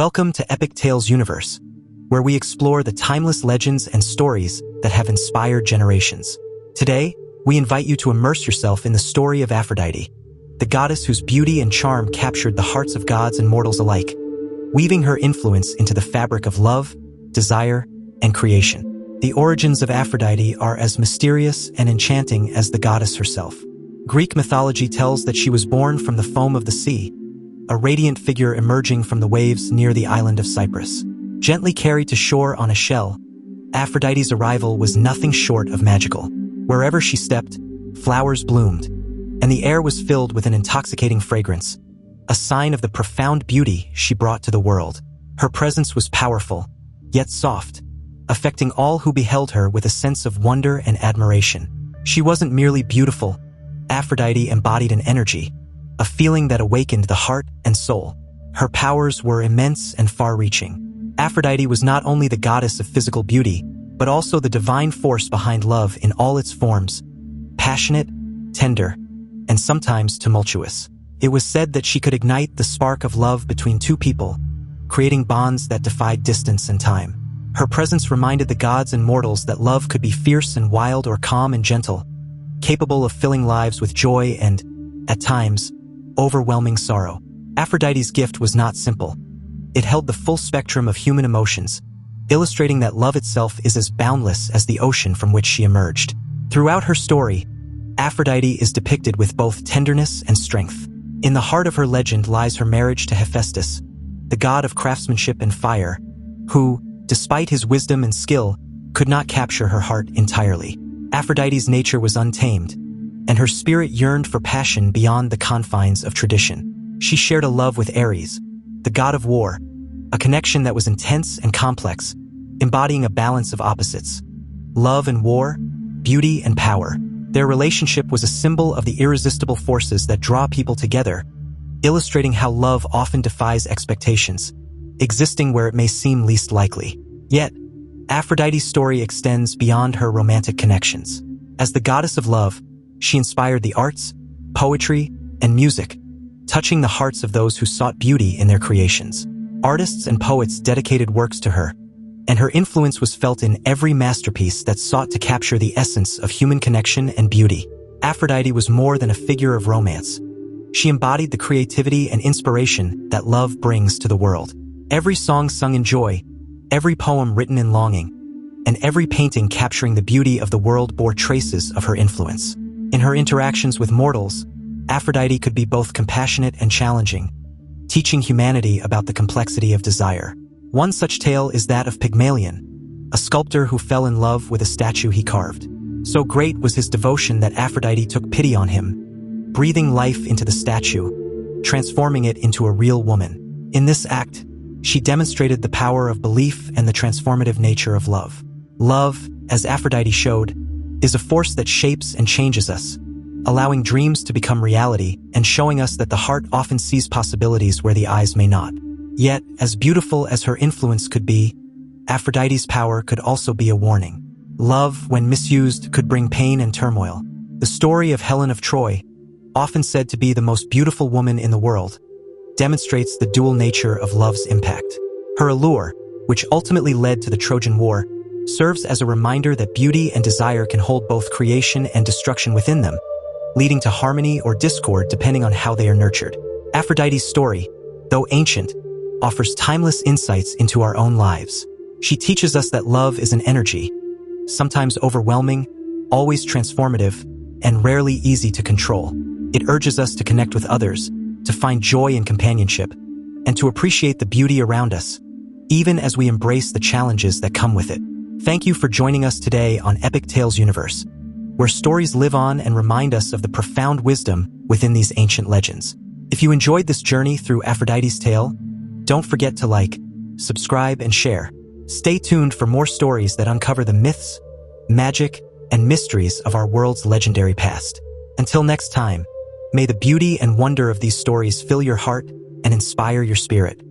Welcome to Epic Tales Universe, where we explore the timeless legends and stories that have inspired generations. Today, we invite you to immerse yourself in the story of Aphrodite, the goddess whose beauty and charm captured the hearts of gods and mortals alike, weaving her influence into the fabric of love, desire, and creation. The origins of Aphrodite are as mysterious and enchanting as the goddess herself. Greek mythology tells that she was born from the foam of the sea, a radiant figure emerging from the waves near the island of Cyprus. Gently carried to shore on a shell, Aphrodite's arrival was nothing short of magical. Wherever she stepped, flowers bloomed, and the air was filled with an intoxicating fragrance, a sign of the profound beauty she brought to the world. Her presence was powerful, yet soft, affecting all who beheld her with a sense of wonder and admiration. She wasn't merely beautiful. Aphrodite embodied an energy, a feeling that awakened the heart and soul. Her powers were immense and far-reaching. Aphrodite was not only the goddess of physical beauty, but also the divine force behind love in all its forms, passionate, tender, and sometimes tumultuous. It was said that she could ignite the spark of love between two people, creating bonds that defied distance and time. Her presence reminded the gods and mortals that love could be fierce and wild or calm and gentle, capable of filling lives with joy and, at times, overwhelming sorrow. Aphrodite's gift was not simple. It held the full spectrum of human emotions, illustrating that love itself is as boundless as the ocean from which she emerged. Throughout her story, Aphrodite is depicted with both tenderness and strength. In the heart of her legend lies her marriage to Hephaestus, the god of craftsmanship and fire, who, despite his wisdom and skill, could not capture her heart entirely. Aphrodite's nature was untamed, and her spirit yearned for passion beyond the confines of tradition. She shared a love with Ares, the god of war, a connection that was intense and complex, embodying a balance of opposites: love and war, beauty and power. Their relationship was a symbol of the irresistible forces that draw people together, illustrating how love often defies expectations, existing where it may seem least likely. Yet, Aphrodite's story extends beyond her romantic connections. As the goddess of love, she inspired the arts, poetry, and music, touching the hearts of those who sought beauty in their creations. Artists and poets dedicated works to her, and her influence was felt in every masterpiece that sought to capture the essence of human connection and beauty. Aphrodite was more than a figure of romance. She embodied the creativity and inspiration that love brings to the world. Every song sung in joy, every poem written in longing, and every painting capturing the beauty of the world bore traces of her influence. In her interactions with mortals, Aphrodite could be both compassionate and challenging, teaching humanity about the complexity of desire. One such tale is that of Pygmalion, a sculptor who fell in love with a statue he carved. So great was his devotion that Aphrodite took pity on him, breathing life into the statue, transforming it into a real woman. In this act, she demonstrated the power of belief and the transformative nature of love. Love, as Aphrodite showed, is a force that shapes and changes us, allowing dreams to become reality and showing us that the heart often sees possibilities where the eyes may not. Yet, as beautiful as her influence could be, Aphrodite's power could also be a warning. Love, when misused, could bring pain and turmoil. The story of Helen of Troy, often said to be the most beautiful woman in the world, demonstrates the dual nature of love's impact. Her allure, which ultimately led to the Trojan War, serves as a reminder that beauty and desire can hold both creation and destruction within them, leading to harmony or discord depending on how they are nurtured. Aphrodite's story, though ancient, offers timeless insights into our own lives. She teaches us that love is an energy, sometimes overwhelming, always transformative, and rarely easy to control. It urges us to connect with others, to find joy in companionship, and to appreciate the beauty around us, even as we embrace the challenges that come with it. Thank you for joining us today on Epic Tales Universe, where stories live on and remind us of the profound wisdom within these ancient legends. If you enjoyed this journey through Aphrodite's tale, don't forget to like, subscribe, and share. Stay tuned for more stories that uncover the myths, magic, and mysteries of our world's legendary past. Until next time, may the beauty and wonder of these stories fill your heart and inspire your spirit.